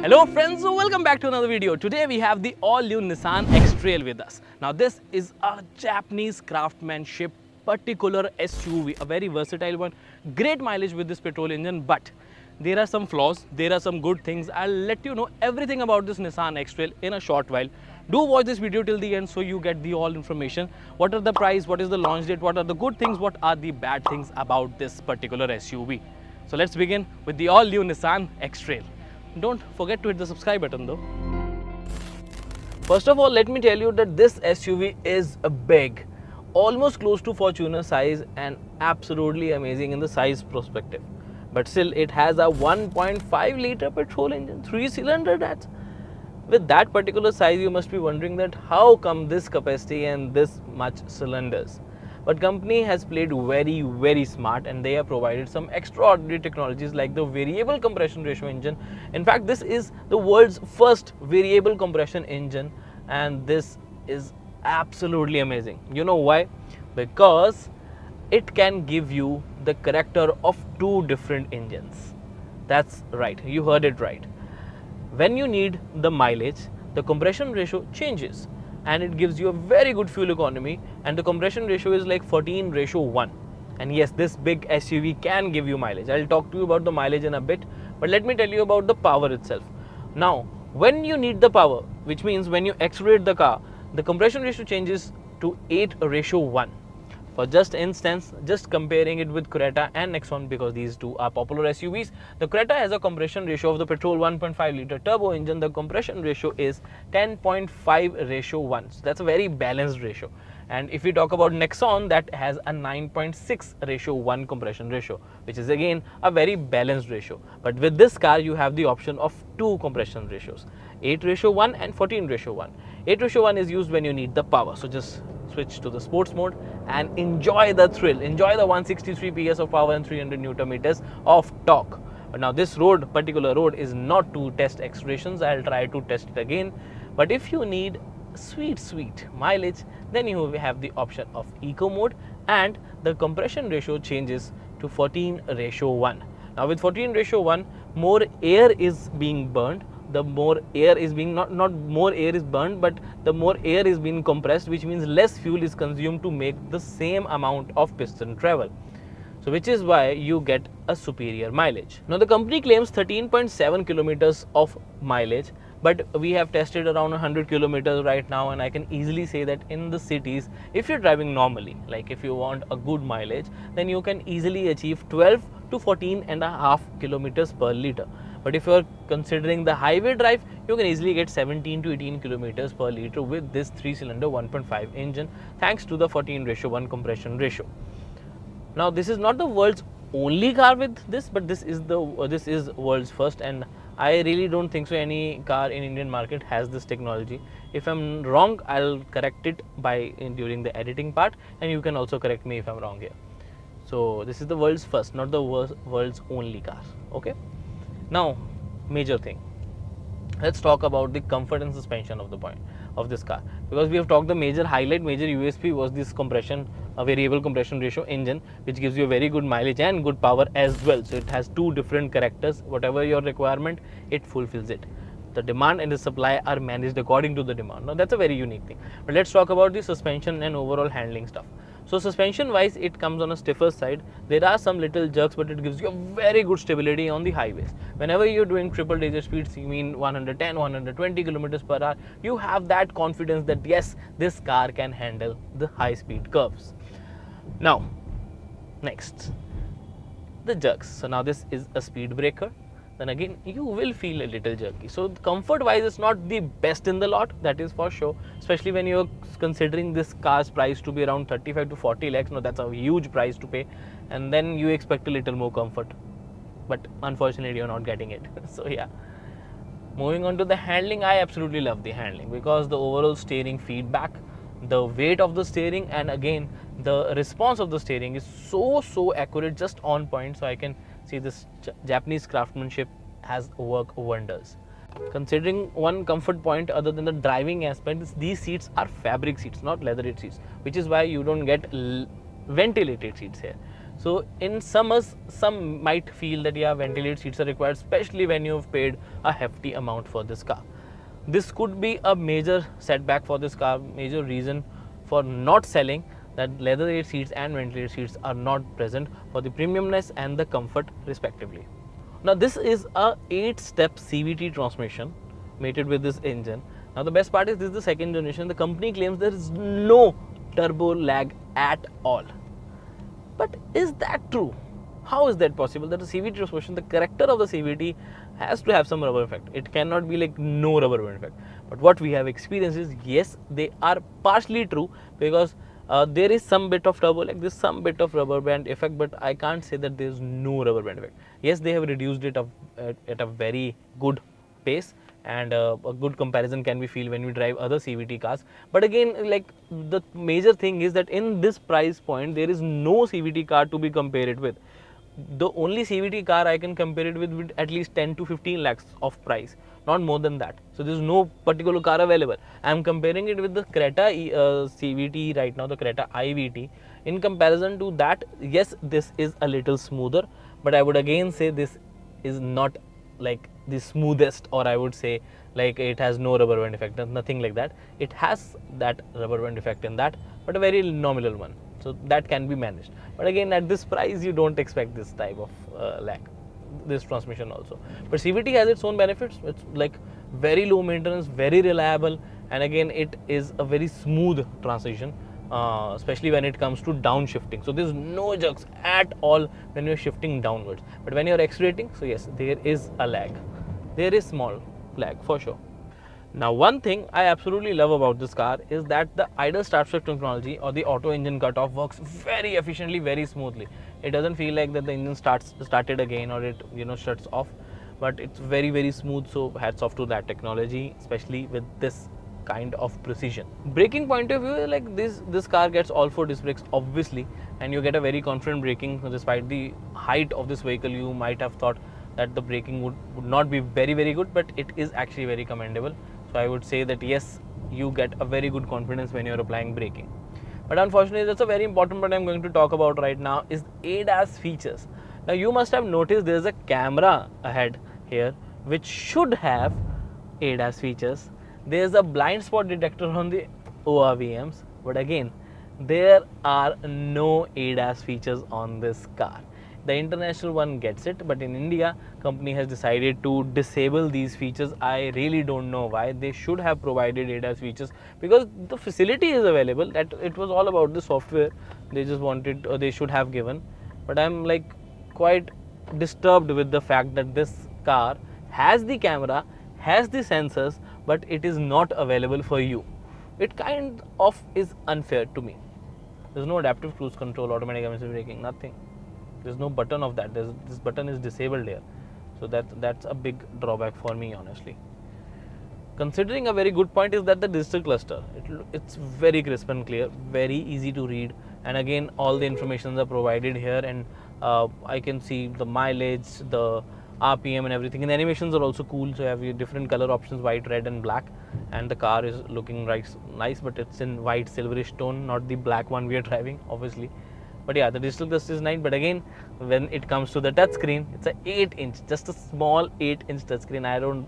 Hello friends, so welcome back to another video. Today we have the all-new Nissan X-Trail with us. Now this is a Japanese craftsmanship particular SUV, a very versatile one. Great mileage with this petrol engine, but there are some flaws, there are some good things. I'll let you know everything about this Nissan X-Trail in a short while. Do watch this video till the end so you get the all information. What are the price, what is the launch date, what are the good things, what are the bad things about this particular SUV. So let's begin with the all-new Nissan X-Trail. Don't forget to hit the subscribe button though. First of all, let me tell you that this SUV is big, almost close to Fortuner size and absolutely amazing in the size perspective. But still, it has a 1.5 litre petrol engine, 3-cylinder. That's with that particular size, you must be wondering that how come this capacity and this much cylinders. But company has played very smart, and they have provided some extraordinary technologies like the variable compression ratio engine. In fact, this is the world's first variable compression engine, and this is absolutely amazing. You know why? Because it can give you the character of two different engines. That's right, you heard it right. When you need the mileage, the compression ratio changes and it gives you a very good fuel economy, and the compression ratio is like 14:1. And yes, this big SUV can give you mileage. I'll talk to you about the mileage in a bit, but let me tell you about the power itself. Now, when you need the power, which means when you accelerate the car, the compression ratio changes to 8:1. For just instance, just comparing it with Creta and Nexon, because these two are popular SUVs. The Creta has a compression ratio of the petrol 1.5 litre turbo engine. The compression ratio is 10.5:1. So that's a very balanced ratio. And if we talk about Nexon, that has a 9.6:1 compression ratio, which is again a very balanced ratio. But with this car, you have the option of two compression ratios, 8:1 and 14:1. 8:1 is used when you need the power. So just switch to the sports mode and enjoy the thrill. Enjoy the 163 PS of power and 300 Newton meters of torque. But now this particular road is not to test accelerations. I'll try to test it again. But if you need sweet mileage, then you have the option of eco mode, and the compression ratio changes to 14:1. Now with 14:1, more air is being burned. The more air is being not more air is burned, but the more air is being compressed, which means less fuel is consumed to make the same amount of piston travel. So which is why you get a superior mileage. Now the company claims 13.7 kilometers of mileage, but we have tested around 100 kilometers right now, and I can easily say that in the cities, if you're driving normally, like if you want a good mileage, then you can easily achieve 12 to 14.5 kilometers per liter. But if you're considering the highway drive, you can easily get 17 to 18 kilometers per liter with this 3-cylinder 1.5 engine, thanks to the 14:1 compression ratio. Now this is not the world's only car with this, but this is world's first, and I really don't think so any car in Indian market has this technology. If I'm wrong, I'll correct it during the editing part, and you can also correct me if I'm wrong here. So this is the world's first, not the world's only car. Okay. Now, major thing. Let's talk about the comfort and suspension of this car, because we have talked the major USP was this a variable compression ratio engine, which gives you a very good mileage and good power as well. So it has two different characters. Whatever your requirement, it fulfills it. The demand and the supply are managed according to the demand. Now that's a very unique thing. But let's talk about the suspension and overall handling stuff. So suspension wise, it comes on a stiffer side. There are some little jerks, but it gives you a very good stability on the highways. Whenever you're doing triple digit speeds, you mean 110, 120 kilometers per hour, you have that confidence that yes, this car can handle the high speed curves. Now, next, the jerks. So now this is a speed breaker. Then again, you will feel a little jerky. So comfort wise, it's not the best in the lot, that is for sure, especially when you're considering this car's price to be around 35 to 40 lakhs. Now that's a huge price to pay, and then you expect a little more comfort, but unfortunately you're not getting it. So yeah, moving on to the handling, I absolutely love the handling, because the overall steering feedback, the weight of the steering, and again the response of the steering is so accurate, just on point. So I can see this Japanese craftsmanship has worked wonders. Considering one comfort point other than the driving aspect, these seats are fabric seats, not leatherette seats, which is why you don't get ventilated seats here. So in summers, some might feel that yeah, ventilated seats are required, especially when you have paid a hefty amount for this car. This could be a major setback for this car, major reason for not selling, that leather seats and ventilated seats are not present for the premiumness and the comfort respectively. Now this is a 8-step CVT transmission mated with this engine. Now the best part is this is the second generation. The company claims there is no turbo lag at all. But is that true? How is that possible? That the CVT transmission, the character of the CVT has to have some rubber effect. It cannot be like no rubber band effect. But what we have experienced is, yes, they are partially true, because there is some bit of turbo lag, there's some bit of rubber band effect, but I can't say that there is no rubber band effect. Yes, they have reduced it at a very good pace, and a good comparison can be feel when we drive other CVT cars. But again, like, the major thing is that in this price point there is no CVT car to be compared with. The only CVT car I can compare it with at least 10 to 15 lakhs of price, not more than that. So there is no particular car available. I am comparing it with the Creta CVT right now, the Creta IVT. In comparison to that, yes, this is a little smoother, but I would again say this is not like the smoothest, or I would say like it has no rubber band effect, nothing like that. It has that rubber band effect in that, but a very nominal one, so that can be managed. But again, at this price you don't expect this type of lag, this transmission also. But CVT has its own benefits. It's like very low maintenance, very reliable, and again it is a very smooth transition, especially when it comes to downshifting. So there's no jerks at all when you're shifting downwards. But when you're accelerating, so yes, there is a lag. There is small lag for sure. Now, one thing I absolutely love about this car is that the idle start shift technology, or the auto engine cutoff, works very efficiently, very smoothly. It doesn't feel like that the engine started again, or it shuts off, but it's very smooth. So hats off to that technology, especially with this kind of precision. Braking point of view, like this car gets all 4 disc brakes obviously, and you get a very confident braking. Despite the height of this vehicle, you might have thought that the braking would not be very good, but it is actually very commendable. So I would say that yes, you get a very good confidence when you're applying braking. But unfortunately, that's a very important part I'm going to talk about right now, is ADAS features. Now you must have noticed there's a camera ahead here which should have ADAS features. There's a blind spot detector on the ORVMs, but again, there are no ADAS features on this car. The international one gets it, but in India, company has decided to disable these features. I really don't know why. They should have provided ADAS features, because the facility is available. That it was all about the software. They just wanted, or they should have given. But I'm like quite disturbed with the fact that this car has the camera, has the sensors, but it is not available for you. It kind of is unfair to me. There's no adaptive cruise control, automatic emergency braking, nothing. There's no button of that. This button is disabled here. So that's a big drawback for me, honestly. Considering a very good point is that the digital cluster, it's very crisp and clear, very easy to read, and again all the information are provided here, and I can see the mileage, the RPM and everything, and the animations are also cool. So you have your different color options, white, red and black, and the car is looking nice, but it's in white silverish tone, not the black one we are driving obviously. But yeah, the digital cluster is nice. But again, when it comes to the touchscreen, it's a 8-inch, just a small 8-inch touchscreen. I don't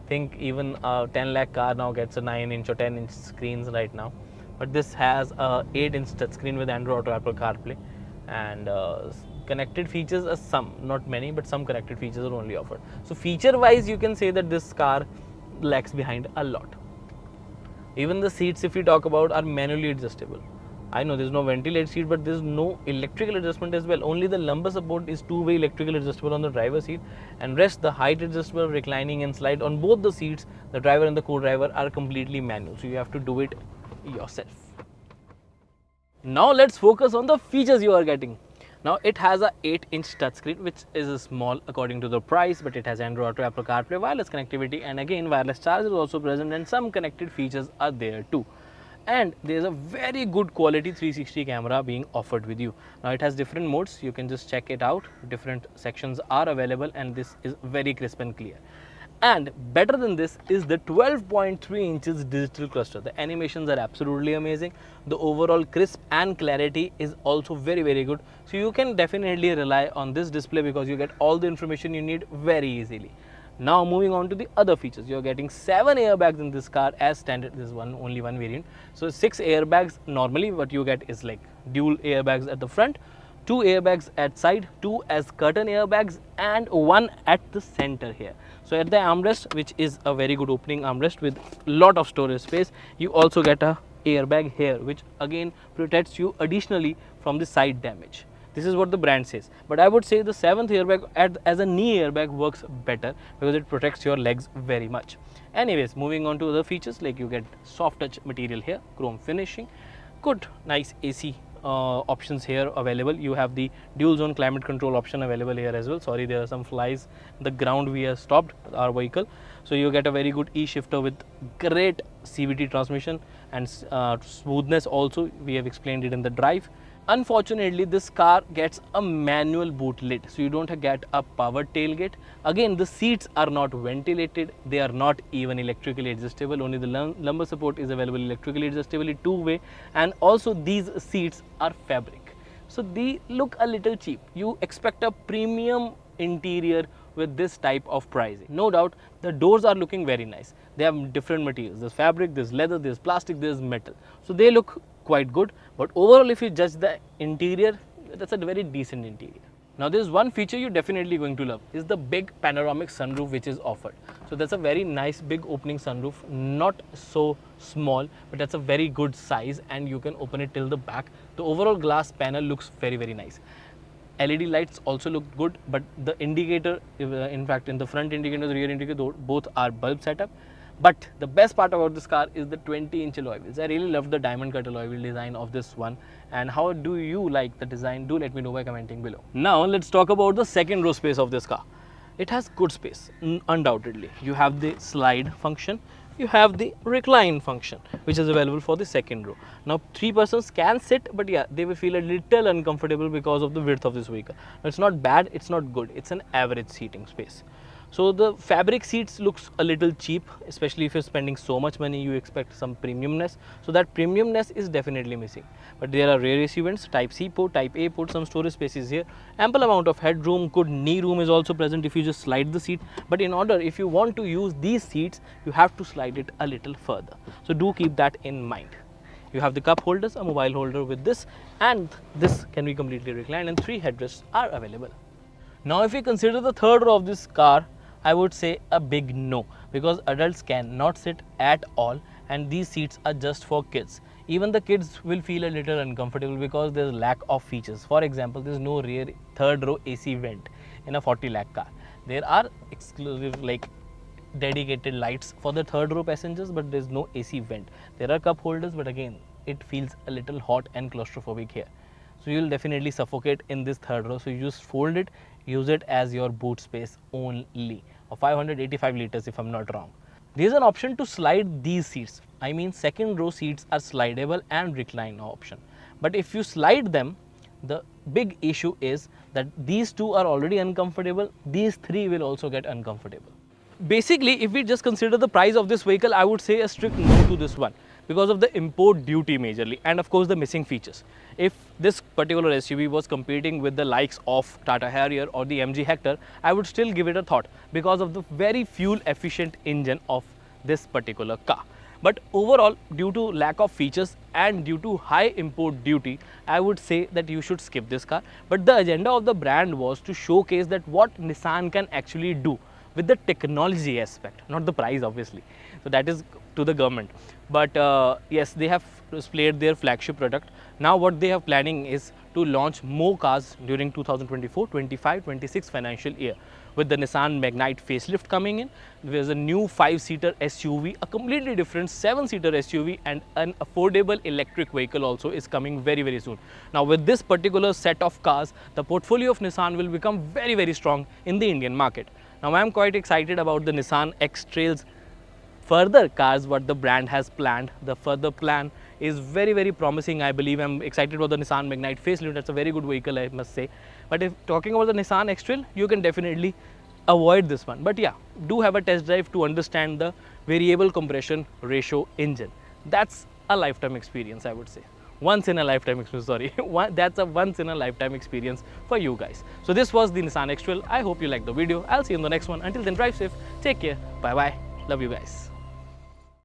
think even a 10 lakh car now gets a 9-inch or 10-inch screens right now. But this has a 8-inch touchscreen with Android Auto, Apple CarPlay, and connected features are some, not many, but some connected features are only offered. So feature wise, you can say that this car lags behind a lot. Even the seats, if we talk about, are manually adjustable. I know there's no ventilated seat, but there's no electrical adjustment as well. Only the lumbar support is 2-way electrical adjustable on the driver's seat, and rest, the height adjustable, reclining and slide on both the seats, the driver and the co-driver, are completely manual. So you have to do it yourself. Now let's focus on the features you are getting. Now it has a 8-inch touchscreen, which is small according to the price, but it has Android Auto, Apple CarPlay, wireless connectivity, and again wireless charger is also present, and some connected features are there too. And there is a very good quality 360 camera being offered with you. Now it has different modes, you can just check it out. Different sections are available, and this is very crisp and clear. And better than this is the 12.3 inches digital cluster. The animations are absolutely amazing. The overall crisp and clarity is also very good. So you can definitely rely on this display because you get all the information you need very easily. Now moving on to the other features, you're getting 7 airbags in this car as standard. This is only one variant. So 6 airbags. Normally what you get is like dual airbags at the front, 2 airbags at side, 2 as curtain airbags, and 1 at the center here. So at the armrest, which is a very good opening armrest with lot of storage space, you also get a airbag here, which again protects you additionally from the side damage. This is what the brand says, but I would say the 7th airbag as a knee airbag works better because it protects your legs very much. Anyways, moving on to other features, like you get soft touch material here, chrome finishing, good nice AC options here available. You have the dual zone climate control option available here as well. Sorry, there are some flies on the ground. We have stopped our vehicle, so you get a very good e-shifter with great CVT transmission and smoothness also. We have explained it in the drive. Unfortunately, this car gets a manual boot lid, so you don't get a power tailgate. Again, the seats are not ventilated, they are not even electrically adjustable. Only the lumbar support is available electrically adjustably two-way, and also these seats are fabric, so they look a little cheap. You expect a premium interior with this type of pricing. No doubt the doors are looking very nice. They have different materials. There's fabric, there's leather, there's plastic, there's metal, so they look quite good. But overall, if you judge the interior, that's a very decent interior. Now there's one feature you're definitely going to love, is the big panoramic sunroof which is offered. So that's a very nice big opening sunroof, not so small, but that's a very good size, and you can open it till the back. The overall glass panel looks very nice. LED lights also look good, but the indicator, in fact in the front indicator, the rear indicator, both are bulb setup. But the best part about this car is the 20-inch alloy wheels. I really love the diamond cut alloy wheel design of this one. And how do you like the design? Do let me know by commenting below. Now let's talk about the second row space of this car. It has good space, undoubtedly. You have the slide function, you have the recline function, which is available for the second row. Now 3 persons can sit, but yeah, they will feel a little uncomfortable because of the width of this vehicle. Now, it's not bad, it's not good, it's an average seating space. So the fabric seats looks a little cheap, especially if you're spending so much money, you expect some premiumness. So that premiumness is definitely missing. But there are rear AC vents, type C port, type A port, some storage spaces here, ample amount of headroom, good knee room is also present if you just slide the seat. But in order, if you want to use these seats, you have to slide it a little further. So do keep that in mind. You have the cup holders, a mobile holder with this, and this can be completely reclined, and 3 headrests are available. Now if we consider the third row of this car, I would say a big no, because adults cannot sit at all, and these seats are just for kids. Even the kids will feel a little uncomfortable because there's lack of features. For example, there's no rear third row AC vent in a 40 lakh car. There are exclusive like dedicated lights for the third row passengers, but there's no AC vent. There are cup holders, but again, it feels a little hot and claustrophobic here. So you'll definitely suffocate in this third row. So you just fold it, use it as your boot space only, of 585 liters if I'm not wrong. There's an option to slide these seats. I mean, second row seats are slidable and recline option. But if you slide them, the big issue is that these 2 are already uncomfortable. These 3 will also get uncomfortable. Basically, if we just consider the price of this vehicle, I would say a strict no to this one, because of the import duty majorly, and of course the missing features. If this particular SUV was competing with the likes of Tata Harrier or the MG Hector, I would still give it a thought because of the very fuel efficient engine of this particular car. But overall, due to lack of features and due to high import duty, I would say that you should skip this car. But the agenda of the brand was to showcase that what Nissan can actually do with the technology aspect, not the price obviously. So that is to the government. But yes, they have displayed their flagship product. Now what they have planning is to launch more cars during 2024, 25, 26 financial year. With the Nissan Magnite facelift coming in, there's a new 5-seater SUV, a completely different 7-seater SUV, and an affordable electric vehicle also is coming very soon. Now with this particular set of cars, the portfolio of Nissan will become very strong in the Indian market. Now I am quite excited about the Nissan X-Trail's further cars what the brand has planned. The further plan is very promising. I believe I'm excited about the Nissan Magnite facelift. That's a very good vehicle, I must say. But if talking about the Nissan X-Trail, you can definitely avoid this one. But yeah, do have a test drive to understand the variable compression ratio engine. That's a lifetime experience, I would say. Once in a lifetime experience, sorry. That's a once in a lifetime experience for you guys. So this was the Nissan X-Trail. I hope you liked the video. I'll see you in the next one. Until then, drive safe, take care, bye bye, love you guys.